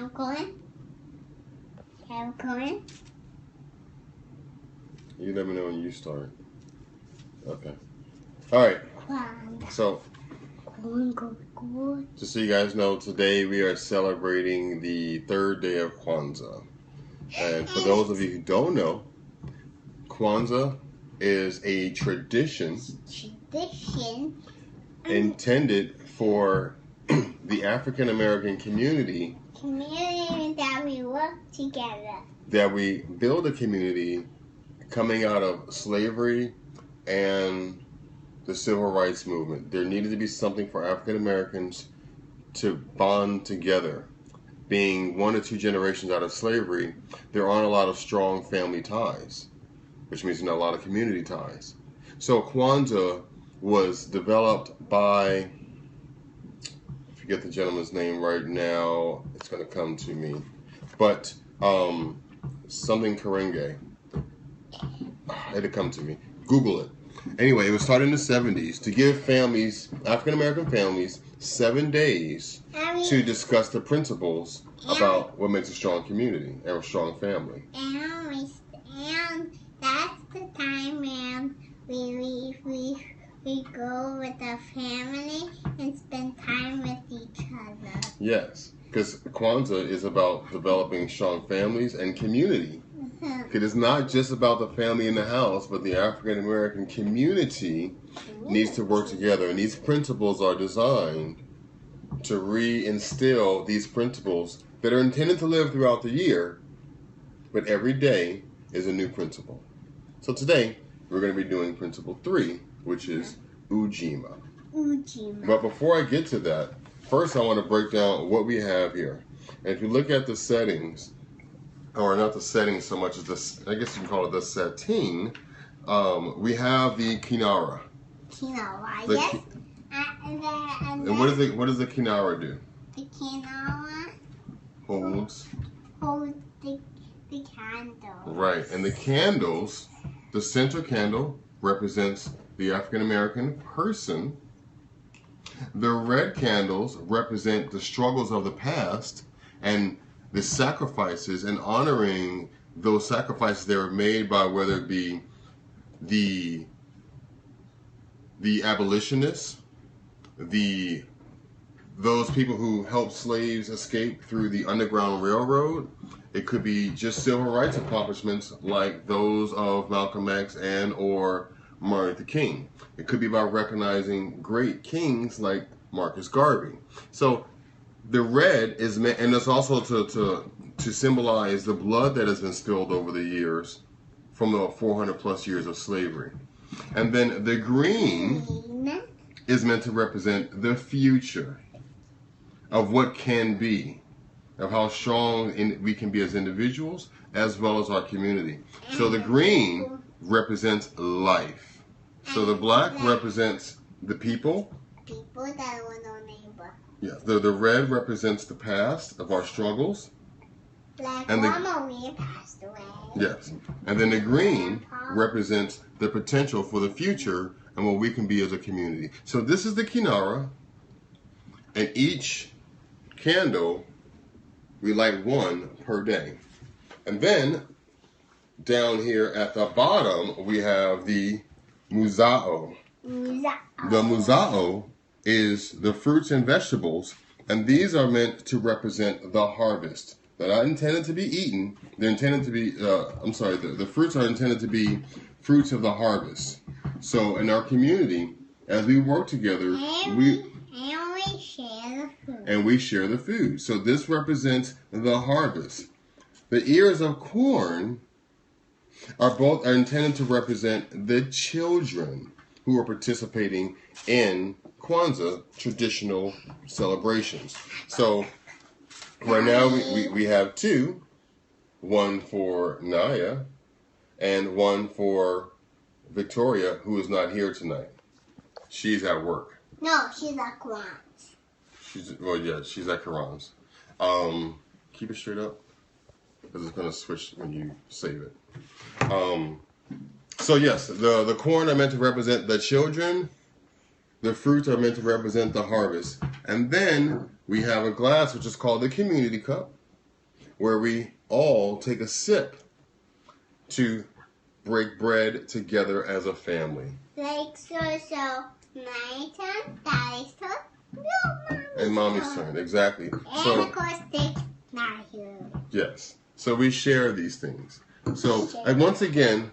I'm going. I'm going. You let me know when you start. Okay. All right. So, just so you guys know, today we are celebrating the third day of Kwanzaa. And for those of you who don't know, Kwanzaa is a tradition intended for the African American community that we work together. That we build a community coming out of slavery and the civil rights movement. There needed to be something for African Americans to bond together. Being 1 or 2 generations out of slavery, there aren't a lot of strong family ties, which means not a lot of community ties. So Kwanzaa was developed by, I forget the gentleman's name right now, it's going to come to me, but something Karenge. It'll come to me. Google it. Anyway, it was started in the 70s to give families, African American families, 7 days to discuss the principles about what makes a strong community and a strong family. And that's the time when we go with the family and spend time with each other. Yes, because Kwanzaa is about developing strong families and community. It is not just about the family in the house, but the African American community needs to work together. And these principles are designed to reinstill these principles that are intended to live throughout the year, but every day is a new principle. So today, we're going to be doing principle 3, which is Ujima. But before I get to that, first I want to break down what we have here. And if you look at the settings, or not the settings so much as this, I guess you can call it the setting, we have the kinara. Yes. And what does the kinara do? The kinara holds the candle. Right, and the candles, the center candle represents the African American person. The red candles represent the struggles of the past and the sacrifices, and honoring those sacrifices that were made by whether it be the abolitionists, those people who helped slaves escape through the Underground Railroad. It could be just civil rights accomplishments like those of Malcolm X and or Martin Luther King. It could be about recognizing great kings like Marcus Garvey. So the red is meant, and it's also to symbolize the blood that has been spilled over the years from the 400 plus years of slavery. And then the green is meant to represent the future of what can be, of how strong we can be as individuals as well as our community. So the green represents life. So the black represents the people. People that were no neighbor. Yeah, the red represents the past of our struggles. Like and Mama, we passed away. Yes. And then the green represents the potential for the future and what we can be as a community. So this is the kinara, and each candle, we light 1 per day. And then down here at the bottom, we have the muzao. The muzao is the fruits and vegetables, and these are meant to represent the harvest. They're not intended to be eaten. They're intended to be, the fruits are intended to be fruits of the harvest. So in our community, as we work together, we share the food. So this represents the harvest. The ears of corn are intended to represent the children who are participating in Kwanzaa traditional celebrations. So right now we have 2, one for Naya and one for Victoria, who is not here tonight. She's at work. No, she's at Quran's. She's at Quran's. Keep it straight up, because it's going to switch when you save it. So yes, the corn are meant to represent the children. The fruits are meant to represent the harvest. And then we have a glass which is called the community cup. where we all take a sip to break bread together as a family. Like so, my turn, daddy's turn, no, And mommy's turn, exactly. And So, of course, Dick's not here. yes. So we share these things. So, and once again,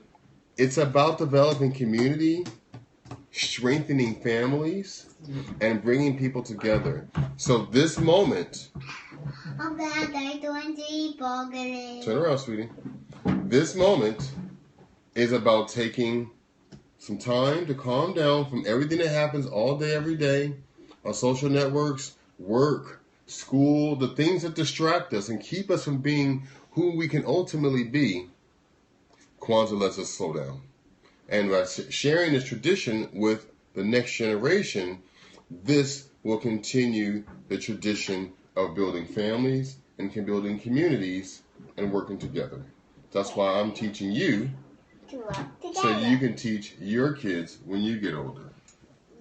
it's about developing community, strengthening families, and bringing people together. So this moment, I'm glad they're doing the burger. turn around, sweetie. This moment is about taking some time to calm down from everything that happens all day, every day, on social networks, work, school, the things that distract us and keep us from being who we can ultimately be. Kwanzaa lets us slow down. And by sharing this tradition with the next generation, this will continue the tradition of building families and building communities and working together. That's why I'm teaching you To work together. so you can teach your kids when you get older.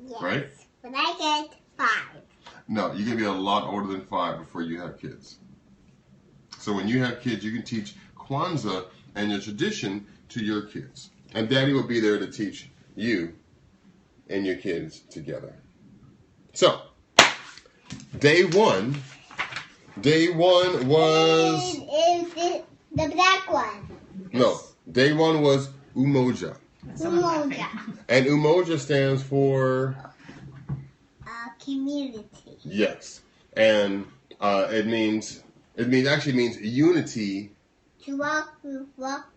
Yes. Right? When I get 5. No, you're going to be a lot older than 5 before you have kids. So when you have kids, you can teach Kwanzaa and your tradition to your kids. And Daddy will be there to teach you and your kids together. So, day one was... Is the black one. No, day one was Umoja. Umoja. And Umoja stands for... Community. Yes. And it means unity. To work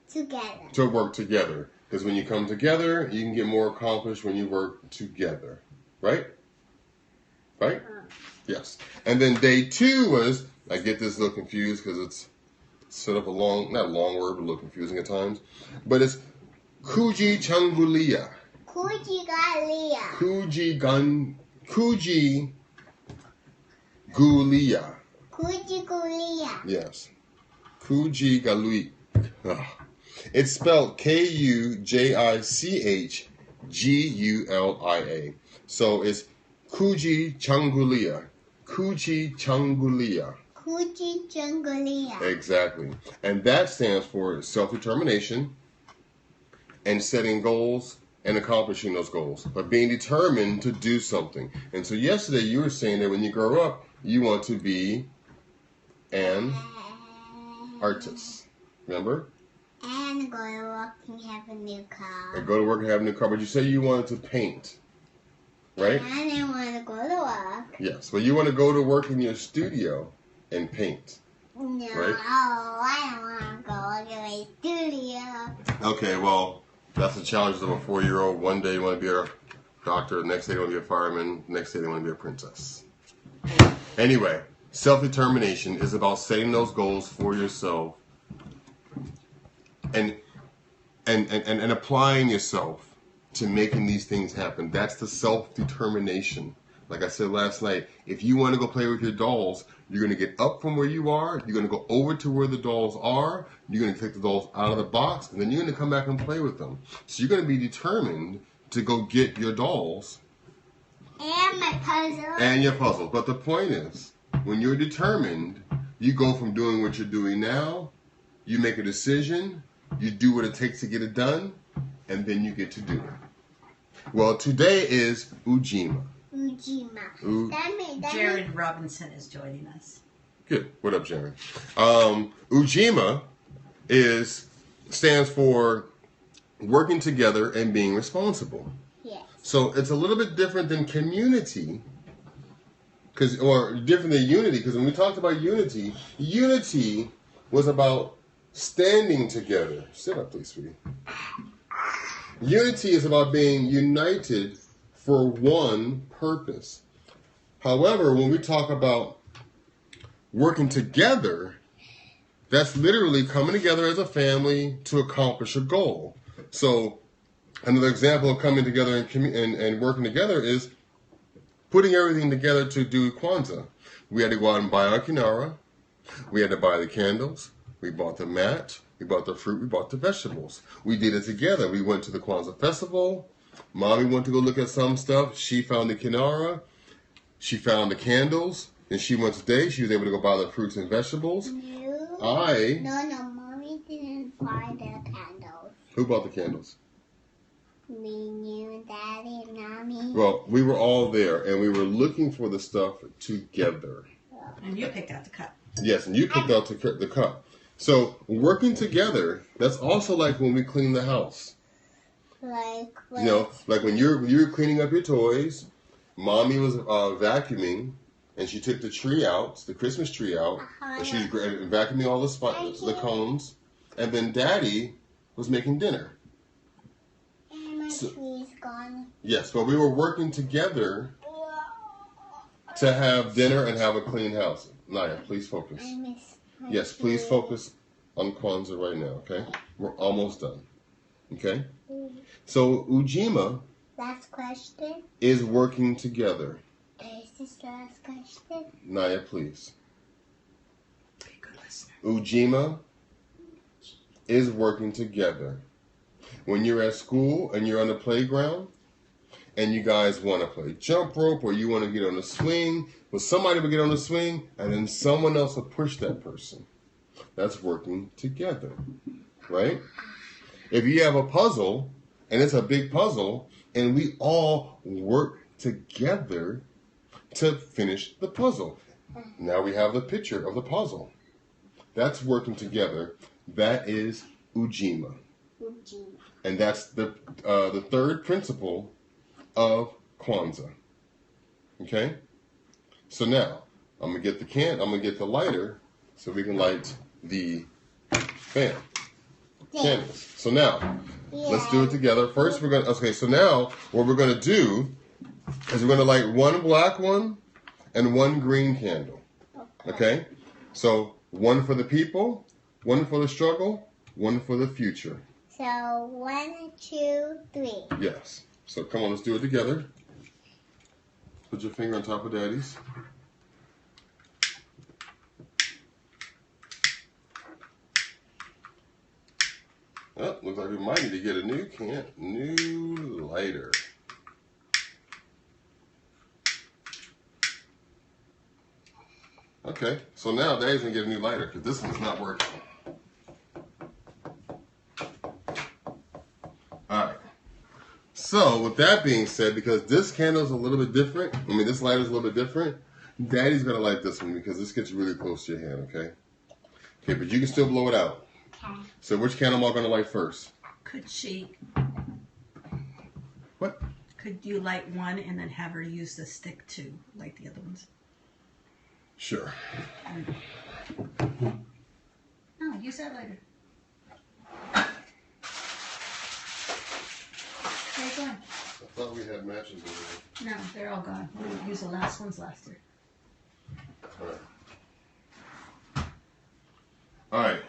together. To work together. Because when you come together, you can get more accomplished when you work together. Right? Right? Yes. And then day 2 was, I get this a little confused because it's sort of a long, not a long word, but a little confusing at times. But it's Kuji Changulia. Kujigalia. Kuji Gulia. Kujigalia. Yes. Kuji Galui. It's spelled Kujichgulia. So it's Kuji Changulia. Kuji Changulia. Kujigalia. Exactly. And that stands for self-determination and setting goals and accomplishing those goals, but being determined to do something. And so yesterday you were saying that when you grow up, you want to be an artist. Remember? And go to work and have a new car. And go to work and have a new car. But you said you wanted to paint, right? And I want to go to work. Yes. Well, you want to go to work in your studio and paint. No, Right? I don't want to go to my studio. Okay, well, that's the challenge of a 4-year-old. One day you want to be a doctor, the next day you want to be a fireman, the next day they want to be a princess. Anyway, self-determination is about setting those goals for yourself and applying yourself to making these things happen. That's the self-determination. Like I said last night, if you want to go play with your dolls, you're going to get up from where you are, you're going to go over to where the dolls are, you're going to take the dolls out of the box, and then you're going to come back and play with them. So you're going to be determined to go get your dolls. And my puzzle. And your puzzles. But the point is, when you're determined, you go from doing what you're doing now, you make a decision, you do what it takes to get it done, and then you get to do it. Well, today is Ujima. Ujima. Jared Robinson is joining us. Good. What up, Jared? Ujima stands for working together and being responsible. Yes. So it's a little bit different than community, or different than unity, because when we talked about unity, unity was about standing together. Sit up, please, sweetie. Unity is about being united for one purpose. However, when we talk about working together, that's literally coming together as a family to accomplish a goal. So another example of coming together and working together is putting everything together to do Kwanzaa. We had to go out and buy our kinara. We had to buy the candles. We bought the mat. We bought the fruit. We bought the vegetables. We did it together. We went to the Kwanzaa festival. Mommy went to go look at some stuff. She found the kinara. She found the candles. And she went today. She was able to go buy the fruits and vegetables. No. No, Mommy didn't buy the candles. Who bought the candles? Me, you, and Daddy, and Mommy. Well, we were all there, and we were looking for the stuff together. And you picked out the cup. Yes, and you picked out the cup. So, working together, that's also like when we clean the house. Like when you're cleaning up your toys, Mommy was vacuuming, and she took the tree out, the Christmas tree out, and she was vacuuming all the cones, and then Daddy was making dinner. And my tree's gone. Yes, but we were working together to have dinner and have a clean house. Naya, please focus. Yes, please focus on Kwanzaa right now, okay? We're almost done, okay? So, Ujima Last question. Is working together. Is this the last question? Naya, please. Be a good listener. Ujima is working together. When you're at school and you're on the playground and you guys want to play jump rope or you want to get on a swing, well, somebody will get on the swing and then someone else will push that person. That's working together, right? If you have a puzzle and it's a big puzzle and we all work together to finish the puzzle. Now we have the picture of the puzzle. That's working together. That is Ujima. And that's the third principle of Kwanzaa. Okay? So now, I'm gonna get the lighter so we can light the candles. So now, let's do it together. First so now what we're gonna do is we're gonna light one black one and one green candle. Okay? So one for the people, one for the struggle, one for the future. So 1, 2, 3. Yes. So come on, let's do it together. Put your finger on top of Daddy's. Oh, looks like we might need to get a new lighter. Okay, so now Daddy's gonna get a new lighter because this one's not working. Alright. So with that being said, because this candle's a little bit different, this lighter's a little bit different, Daddy's gonna light this one because this gets really close to your hand, okay? Okay, but you can still blow it out. Okay. So which candle am I gonna light first? Could she? What? Could you light one and then have her use the stick to light the other ones? Sure. No, use that lighter. Where are you going? I thought we had matches in there. No, they're all gone. We'll use the last ones last year. All right.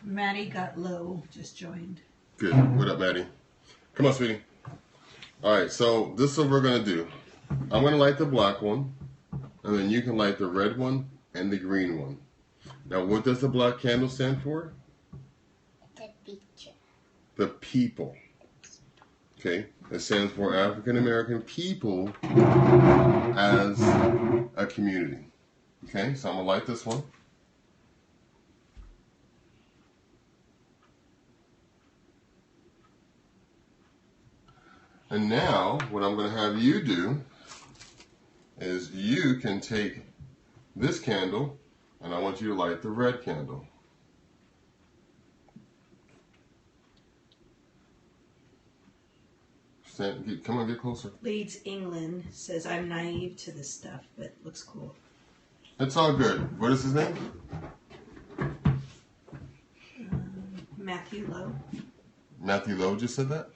Maddie got low, just joined. Good. What up, Maddie? Come on, sweetie. All right, so this is what we're going to do. I'm going to light the black one, and then you can light the red one and the green one. Now, what does the black candle stand for? The picture. The people. Okay? It stands for African American people as a community. Okay? So I'm going to light this one. And now, what I'm going to have you do is you can take this candle, and I want you to light the red candle. Come on, get closer. Leeds England says, I'm naive to this stuff, but looks cool. It's all good. What is his name? Matthew Lowe. Matthew Lowe just said that?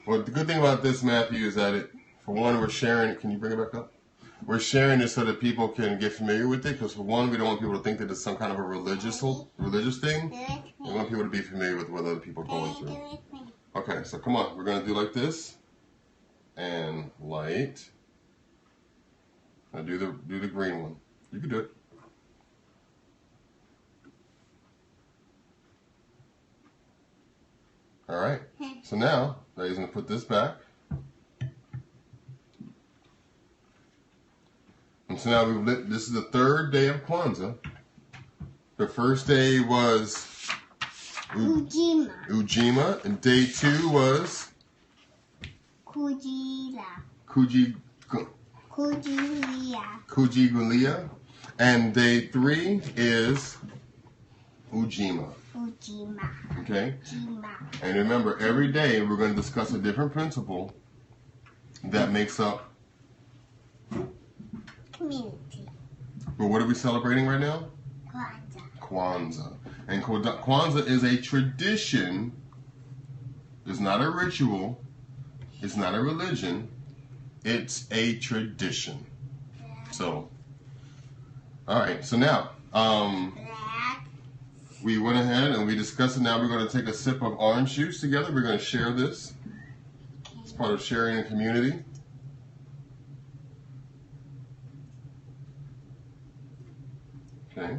Well, the good thing about this, Matthew, is that for one, we're sharing it. Can you bring it back up? We're sharing it so that people can get familiar with it, because for one, we don't want people to think that it's some kind of a religious thing. We want people to be familiar with what other people are going through. Okay, so come on. We're going to do like this. And light. Now do the green one. You can do it. All right. So now, Daddy's going to put this back. And so now we've lit, this is the third day of Kwanzaa. The first day was Ujima. Ujima, and day 2 was Kujilia. Kujigulia, and day 3 is Ujima. Ujima. Okay? Ujima. And remember, every day we're going to discuss a different principle that makes up. Community. But what are we celebrating right now? Kwanzaa. Kwanzaa. And Kwanzaa is a tradition. It's not a ritual. It's not a religion. It's a tradition. So, all right. So now, Black. we went ahead and we discussed it. Now we're going to take a sip of orange juice together. We're going to share this. It's part of sharing a community. Okay.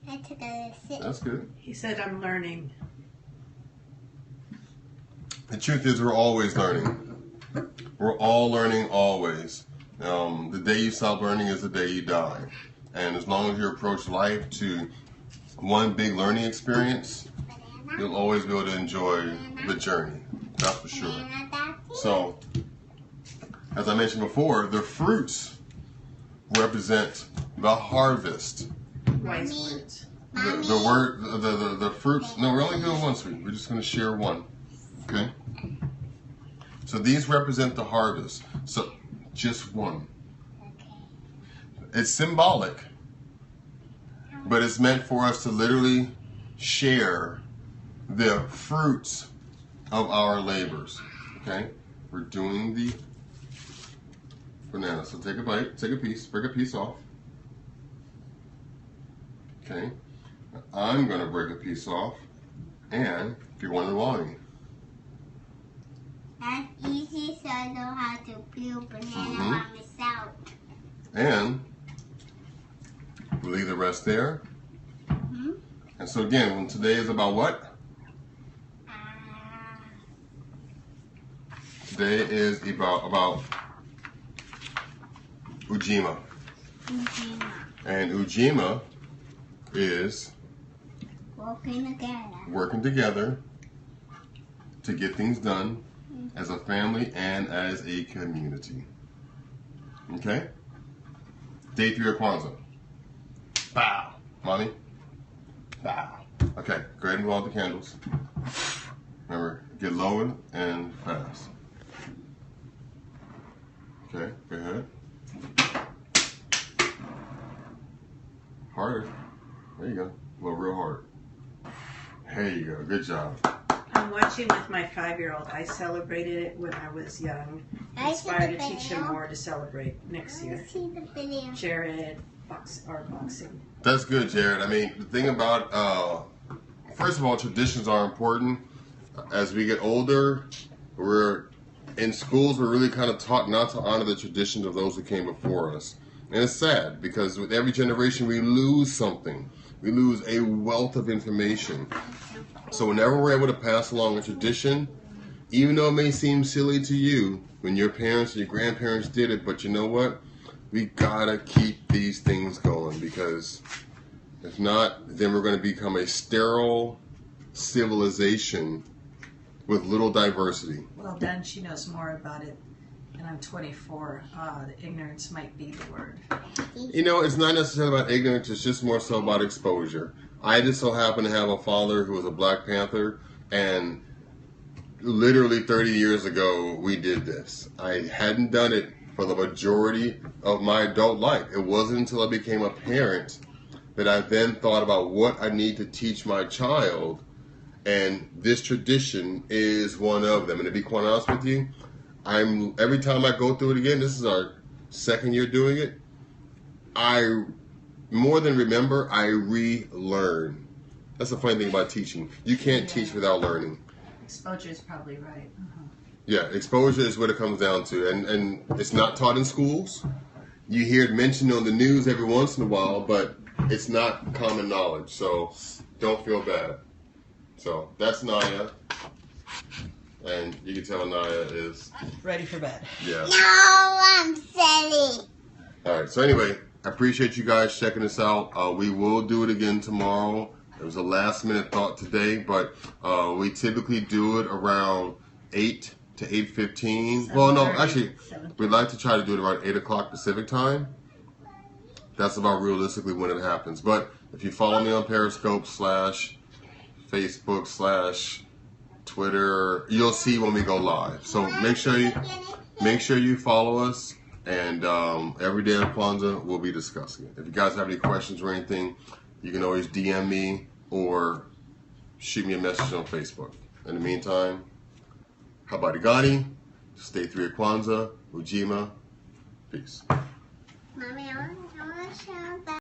I took a sip. That's good. He said, I'm learning. The truth is, we're always learning. We're all learning always. The day you stop learning is the day you die. And as long as you approach life to one big learning experience, Banana. you'll always be able to enjoy the journey. That's for sure. Banana, that's it. So, as I mentioned before, the fruits represent the harvest. Wise Mommy. words. The fruits. No, we're only doing one sweet. We're just going to share one. Okay? So these represent the harvest. So just one. Okay. It's symbolic, but it's meant for us to literally share the fruits of our labors. Okay? We're doing the banana. So take a bite, take a piece, break a piece off. Okay? I'm going to break a piece off and get one of the wine. That's easy, so I know how to peel banana by myself. And we'll leave the rest there. And so again, when today is about what? Today is about Ujima. Ujima. And Ujima is Working together. working together to get things done as a family and as a community. Okay? Day 3 of Kwanzaa. Bow. Mommy? Bow. Okay, go ahead and blow out the candles. Remember, get low and fast. Okay, go ahead. Harder. There you go. Blow real hard. There you go. Good job. I'm watching with my 5-year-old. I celebrated it when I was young. I see Inspired the to teach him video. more to celebrate next I year. see the video. Jared, boxing. That's good, Jared. I mean, the thing about, first of all, traditions are important. As we get older, we're in schools, we're really kind of taught not to honor the traditions of those who came before us. And it's sad because with every generation, we lose something. We lose a wealth of information. So whenever we're able to pass along a tradition, even though it may seem silly to you when your parents and your grandparents did it, but you know what? We gotta keep these things going, because if not, then we're going to become a sterile civilization with little diversity. Well done. She knows more about it. And I'm 24. The ignorance might be the word. You know, it's not necessarily about ignorance, it's just more so about exposure. I just so happen to have a father who was a Black Panther, and literally 30 years ago, we did this. I hadn't done it for the majority of my adult life. It wasn't until I became a parent that I then thought about what I need to teach my child, and this tradition is one of them. And to be quite honest with you, every time I go through it again, this is our second year doing it, I more than remember, I relearn. That's the funny thing about teaching. You can't teach without learning. Exposure is probably right. Yeah, exposure is what it comes down to. And it's not taught in schools. You hear it mentioned on the news every once in a while, but it's not common knowledge. So don't feel bad. So that's Naya. And you can tell Naya is Ready for bed. yeah. No, I'm silly. All right. So anyway, I appreciate you guys checking us out. We will do it again tomorrow. It was a last minute thought today, but we typically do it around 8 to 8:15. Well, no, actually, we'd like to try to do it around 8 o'clock Pacific time. That's about realistically when it happens. But if you follow me on Periscope / Facebook / Twitter, you'll see when we go live. So make sure you follow us. And every day of Kwanzaa, we'll be discussing it. If you guys have any questions or anything, you can always DM me or shoot me a message on Facebook. In the meantime, habari gani, stay 3 at Kwanzaa Ujima, peace. Mommy, I want to show that.